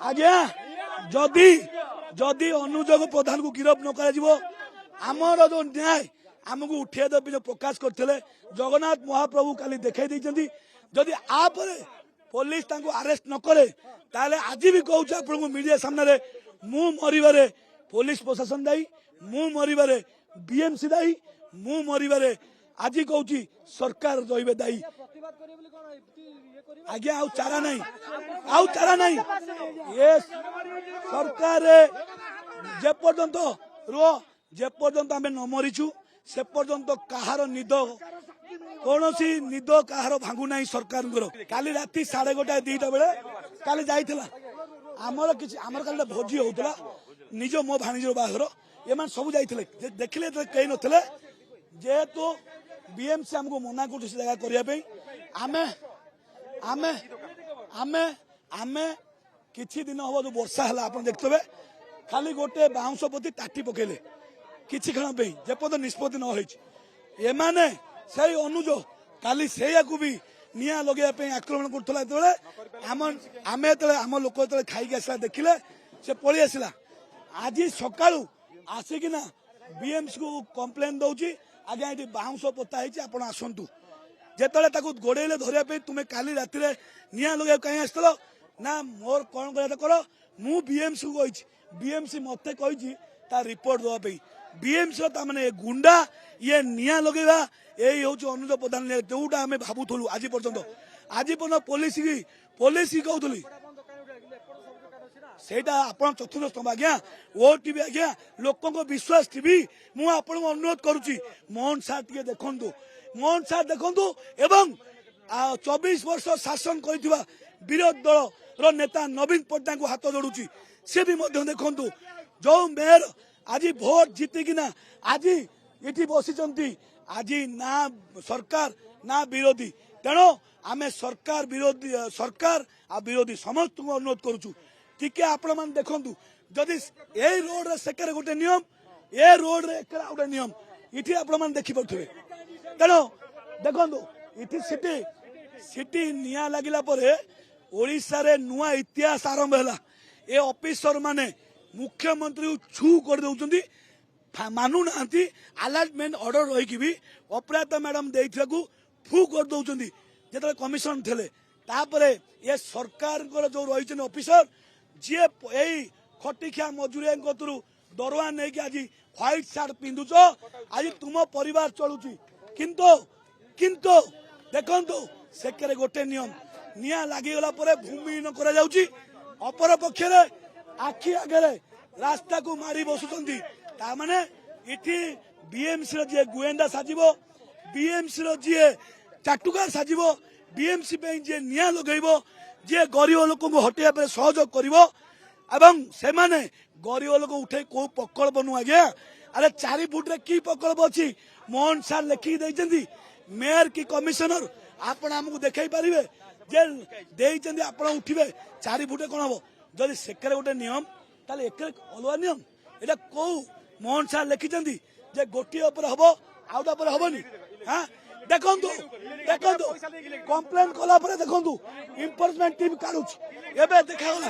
आज्ञा जदि जदि अनुजोग प्रधान को गिरफ न आमर जो न्याय आमको उठे देवी जो प्रकाश करते जगन्नाथ महाप्रभु काली देखा जदि आपर पुलिस अरेस्ट न करे ताले आज भी कहूँ आपको मीडिया सामने मु मरवे पुलिस प्रशासन दायी मु मरवे बीएमसी दायी मु मरवे आज कहूँ सरकार रही दायी आज्ञा आउ चारा नहीं ये सरकार जेपर्यंत रुह जेपर्यंत आम न मरीचु से पर्यंत कहार निद कौन निद कहार भांगु ना सरकार काली राति 11:30 2टा बेले काली जाइला आमर किसी आमर काली भोजी होता निज मो भाणीजर बाहर एम सब जाइए देखिले कई नथिले जेहेतु बीएमसी आमको मना कर जगह करने आमे आमे आमे आमे किछि दिन हम जो वर्षा है आप देखते खाली गोटे बाउंश प्रति टाटी पकेले किछि क्षण जेपर्यंत निष्पत्ति न होने से अनुज काली से भी निआ लगे आक्रमण करुला आम आम लोक खाई आसला देखिले से पलि आसला आज सका आसिकिना बीएमसी को कंप्लेन दौची आज्ञा ये बाउंश पोता आप आसतु जिते गोड़े धरने तुम्हें काली राति निआ लगे कहीं आसल ना मोर कौन कर मु बीएमसी को बीएमसी मत कही रिपोर्ट देवाई बीएमसी मैंने गुंडा ये निआ लगेगा यही हूँ अनुज प्रधान जोटा आम भावुलु आज पर्यटन पुलिस की कहूली सेटा आपण चतुर्थ स्तंभ आज्ञा ओटीवी आज्ञा लोक विश्वास टीवी मुझे अनुरोध करुच्ची मोहन सार टे देखु मोहन सार देखु एवं 24 वर्ष शासन कर विरोधी दल नेता नवीन पट्टनायक को हाथ जोड़ुची सी भी देखु जो मेयर आज भोट जीतिकिना आज ये बसी आज ना सरकार ना विरोधी तेणु आम सरकार विरोधी सरकार आ विरोधी समस्त को अनुरोध करुचु टिके आपण मान देखंतु जदि ए रोड रे सेकर गोटे नियम ए रोड रे एकरा गोटे नियम इठी आपण मान देखि पड़थबे तेणु देखंतु इठी सिटी सिटी निया लागिला परे ओडिसा रे नुआ इतिहास आरंभ हैला ए ऑफिसर माने मुख्यमंत्री को छू कर दउचंदी मानु नांती अलर्टमेंट ऑर्डर रही कि भी अपराध मैडम देइथला को फू कर दउचंदी जेतले कमिशन थेले तापरे ये सरकार जो रही ऑफिसर जी यही खटिखिया मजूरिया दरवा नहीं कि आज व्हाइट सार्ट पिंधुच आज तुम परिवार चलुची किंतु किंतु देखंतु सेकरे गोटे नियम निया लागिगला परे भूमिहीन करा जाउची अपर पक्षरे आखि आगे रास्ता को मारी बसुचंदी तामाने इठी बीएमसी रो जे गुएंडा साजिबो बीएमसी रो जे चाटुकार साजिबो बीएमसी पे जे निया लगेबो जे गरीब लोक को हटिया पे सहयोग करिवो एवं से माने गरीब लोक उठे को पकड़ नु आज्ञा अरे 4 फुट रे की पकड़ अछि मोहन सार लिखि दैचंदी मेयर की कमिश्नर आपण हमकु देखाई परिबे जे देइचंदी आपण उठिबे 4 फुट कोन हो जदि सेकरे गोटे नियम ताले एकरे अलवा नियम एटा को मोहन सार लिखिचंदी जे गोटी ऊपर हबो आउटा पर हबोनी हां देखंतु देखंतु कंप्लेन कला पर देखंतु इन्फोर्समेंट टीम काढुछ एबे देखागला